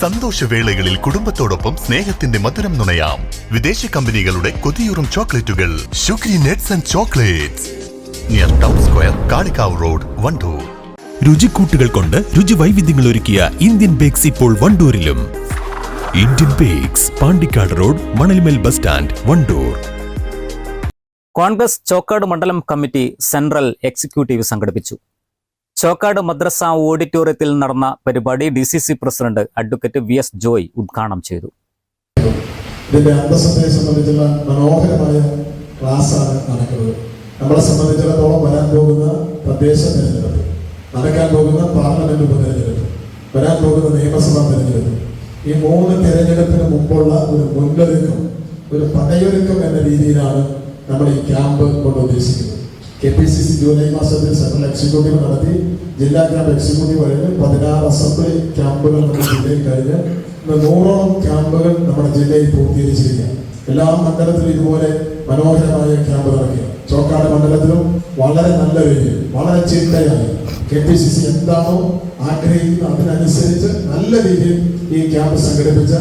സന്തോഷവേളകളിൽ കുടുംബത്തോടൊപ്പം സ്നേഹത്തിന്റെ മധുരം നുണയാം. വിദേശ കമ്പനികളുടെ കൊതിയൂറും ചോക്ലേറ്റുകൾ sugary nuts and chocolates near town square, Kalikavu road, Wandoor. രുചിക്കൂട്ടുകൾ കൊണ്ട് രുചി വൈവിധ്യങ്ങൾ ഒരുക്കിയ ഇന്ത്യൻ ബേക്സ് ഇപ്പോൾ വണ്ടൂരിലും. Indian bakes, Pandikkad road, Manalmel bus stand, Wandoor. Congress Chokkad മണ്ഡലം കമ്മിറ്റി സെൻട്രൽ എക്സിക്യൂട്ടീവ് സംഘടിപ്പിച്ചു. ചോക്കാട് മദ്രസ ഓഡിറ്റോറിയത്തിൽ നടന്ന പരിപാടി DCC president advocate VS Joy ഉദ്ഘാടനം ചെയ്തു. ഇതിന്റെ അന്തസ്സത്തെ സംബന്ധിച്ചുള്ള മനോഹരമായ ക്ലാസ്സാണ് നടക്കുന്നത്. നമ്മളെ സംബന്ധിച്ചിടത്തോളം വരാൻ പോകുന്ന തദ്ദേശ തെരഞ്ഞെടുപ്പ്, നടക്കാൻ പോകുന്ന പാർലമെന്റ് ഉപതെരഞ്ഞെടുപ്പ്, വരാൻ പോകുന്ന നിയമസഭാ തെരഞ്ഞെടുപ്പ്, ഈ 3 തെരഞ്ഞെടുപ്പിന് മുമ്പുള്ള ഒരു മുന്നൊരുക്കം, ഒരു പടയൊരുക്കം എന്ന രീതിയിലാണ് നമ്മൾ ഈ ക്യാമ്പ് കൊണ്ട് ഉദ്ദേശിക്കുന്നത്. KPCC ജൂലൈ മാസത്തിൽ സെൻട്രൽ എക്സിക്യൂട്ടീവ് നടത്തി, ജില്ലാ ക്യാമ്പ് എക്സിക്യൂട്ടീവ് കഴിഞ്ഞ് 16 അസംബ്ലി ക്യാമ്പുകൾ നമ്മുടെ ജില്ലയിൽ കഴിഞ്ഞ് 100ഓളം ക്യാമ്പുകൾ നമ്മുടെ ജില്ലയിൽ പൂർത്തീകരിച്ചിരിക്കുക. എല്ലാ മണ്ഡലത്തിലും ഇതുപോലെ മനോഹരമായ ക്യാമ്പ് നടക്കുക. ചോക്കാട് മണ്ഡലത്തിലും വളരെ നല്ല രീതിയിൽ, വളരെ ചിട്ടയായി KPCC എന്താണോ ആഗ്രഹിക്കുന്നത് അതിനനുസരിച്ച് നല്ല രീതിയിൽ ഈ ക്യാമ്പ് സംഘടിപ്പിച്ച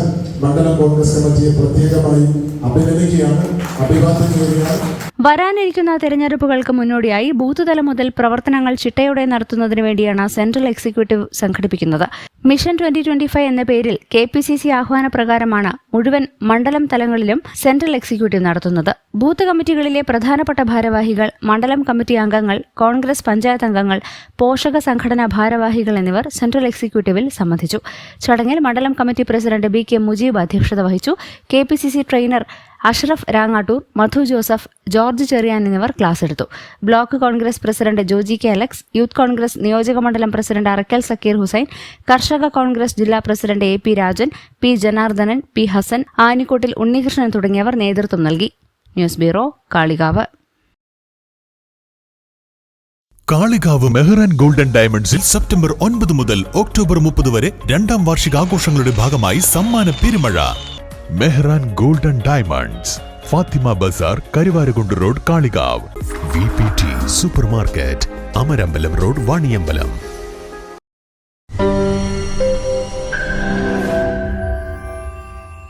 മണ്ഡലം കോൺഗ്രസ് കമ്മിറ്റിയെ പ്രത്യേകമായി അഭിനന്ദിക്കുകയാണ്, അഭിവാദ്യം ചെയ്യുകയാണ്. വരാനിരിക്കുന്ന തെരഞ്ഞെടുപ്പുകൾക്ക് മുന്നോടിയായി ബൂത്ത് തലം മുതൽ പ്രവർത്തനങ്ങൾ ചിട്ടയോടെ നടത്തുന്നതിന് വേണ്ടിയാണ് സെൻട്രൽ എക്സിക്യൂട്ടീവ് സംഘടിപ്പിക്കുന്നത്. മിഷൻ 2025 എന്ന പേരിൽ KPCC ആഹ്വാനപ്രകാരമാണ് മുഴുവൻ മണ്ഡലം തലങ്ങളിലും സെൻട്രൽ എക്സിക്യൂട്ടീവ് നടത്തുന്നത്. ബൂത്ത് കമ്മിറ്റികളിലെ പ്രധാനപ്പെട്ട ഭാരവാഹികൾ, മണ്ഡലം കമ്മിറ്റി അംഗങ്ങൾ, കോൺഗ്രസ് പഞ്ചായത്ത് അംഗങ്ങൾ, പോഷക സംഘടനാ ഭാരവാഹികൾ എന്നിവർ സെൻട്രൽ എക്സിക്യൂട്ടീവിൽ സംബന്ധിച്ചു. ചടങ്ങിൽ മണ്ഡലം കമ്മിറ്റി പ്രസിഡന്റ് BK മുജീബ് അധ്യക്ഷത വഹിച്ചു. KPCC trainer Ashraf Rangattur, Madhu Joseph, George Cheriyan എന്നിവർ ക്ലാസ് എടുത്തു. Block Congress president Joji K. Alex, youth Congress നിയോജക മണ്ഡലം പ്രസിഡന്റ് അറക്കൽ സക്കീർ ഹുസൈൻ, കർഷക കോൺഗ്രസ് ജില്ലാ president AP Rajan, P. Janardhanan, P. Hasan, Anikkottil Unnikrishnan തുടങ്ങിയവർ നേതൃത്വം നൽകി. News bureau, Kalikavu. Kalikavu Mehran golden ഡയമണ്ട്സിൽ സെപ്റ്റംബർ 9 മുതൽ ഒക്ടോബർ 30 വരെ 2ാം വാർഷികാഘോഷങ്ങളുടെ ഭാഗമായി സമ്മാന പെരുമഴ. Mehran golden diamonds, Fathima Bazar, Karuvarakundu road, Kalikavu. VPT super market, Amarambalam road, Vaniyambalam.